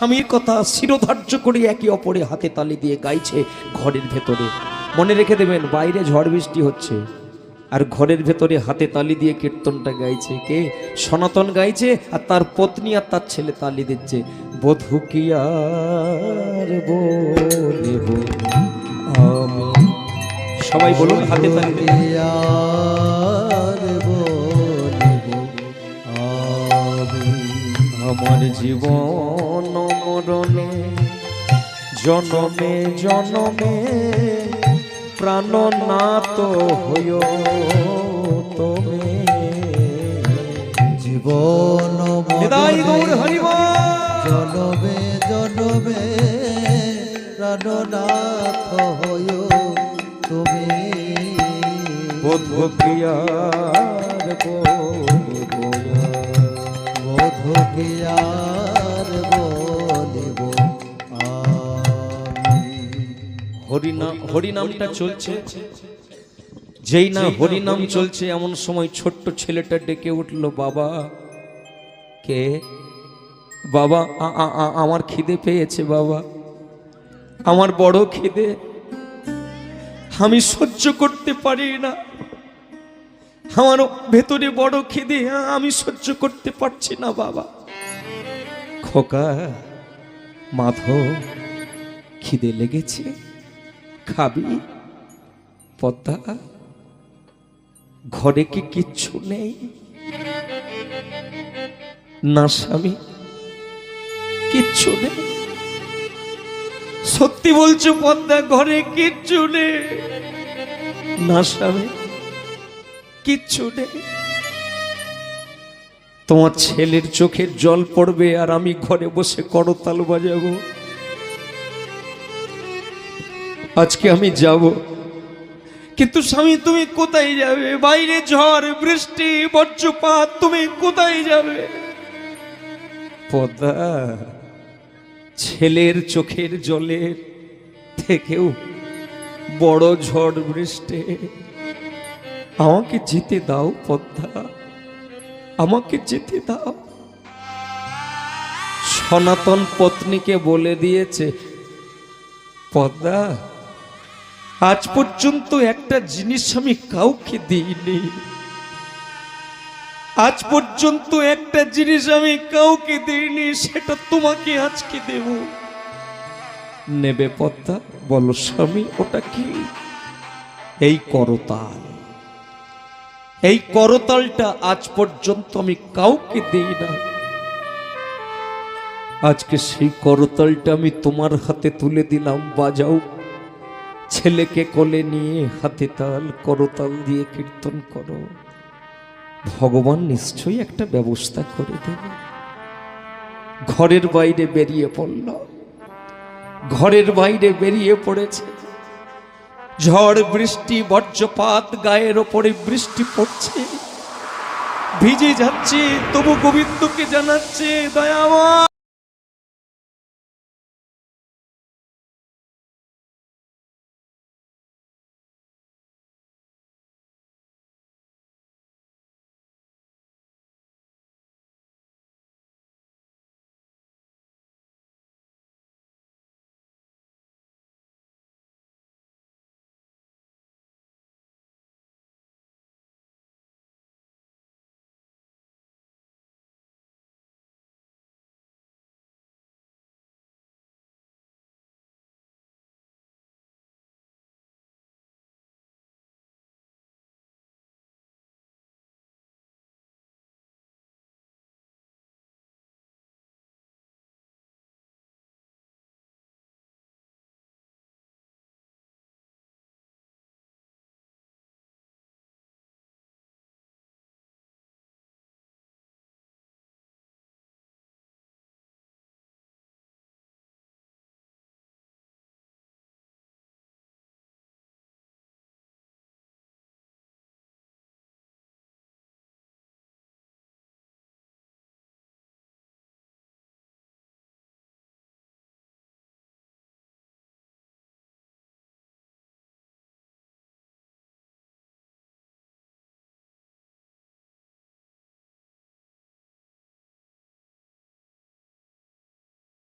স্বামীর কথা শিরোধার্য করে একে অপরে হাতে তালি দিয়ে গাইছে ঘরের ভেতরে। মনে রেখে দেবেন, বাইরে ঝড় বৃষ্টি হচ্ছে আর ঘরের ভেতরে হাতে তালি দিয়ে কীর্তনটা গাইছে কে? সনাতন গাইছে আর তার পত্নী আর তার ছেলে তালি দিচ্ছে। বধূ কি আর বলিব আমি, সবাই বলুন হাতে তালি দিয়ে। আমার জীবন মরণে জনমে জনমে প্রাণনাথ হইও তুমি, জীবন জনমে জনমে প্রাণনাথ হইও তুমি। বধূ কি আর বলিব, বধূ কি আর বলিব হরিনামটা চলছে, যেই না হরিনাম চলছে এমন সময় ছোট্ট ছেলেটা ডেকে উঠল, বাবা। কে? বাবা আমার খিদে পেয়েছে বাবা, আমার বড় খিদে, আমি সহ্য করতে পারি না, আমার ভেতরে বড় খিদে, আমি সহ্য করতে পারছি না বাবা। খোকা, মাধব, খিদে লেগেছে, খাবি? পদ্মা, ঘরে কি কিচ্ছু নেই? না স্বামী, কিচ্ছু নেই। সত্যি বলছো পদ্মা, ঘরে কিচ্ছু নেই? না স্বামী, কিচ্ছু নেই। তোমার ছেলের চোখের জল পড়বে আর আমি ঘরে বসে করতাল বাজাবো। আজকে আমি যাব, কিন্তু স্বামী তুমি কোথায় যাবে? বাইরে ঝড় বৃষ্টি বজ্রপাত, তুমি কোথায় যাবে? পদ্মা, ছেলের চোখের জলের থেকেও বড় ঝড় বৃষ্টি, আমাকে যেতে দাও পদ্মা, আমাকে যেতে দাও। সনাতন পত্নীকে বলে দিয়েছে, পদ্মা, আজ পর্যন্ত একটা জিনিস আমি কাউকে দিইনি, আজ পর্যন্ত একটা জিনিস আমি কাউকে দিইনি, সেটা তোমাকে আজকে দেব। নেবে পদ্মা? বলো স্বামী, ওটা কি? এই করতাল, এই করতালটা আজ পর্যন্ত আমি কাউকে দিই না, আজকে সেই করতালটা আমি তোমার হাতে তুলে দিলাম, বাজাও। ছেলেকে কোলে নিয়ে হাতে তাল করতাল দিয়ে কীর্তন করো, ভগবান নিশ্চয়ই একটা ব্যবস্থা করে দেবে। ঘরের বাইরে বেরিয়ে পড়ল, ঘরের বাইরে বেরিয়ে পড়েছে। ঝড় বৃষ্টি বজ্রপাত, গায়ের ওপরে বৃষ্টি পড়ছে, ভিজে যাচ্ছে, তবু গোবিন্দকে জানাচ্ছে, দয়াময়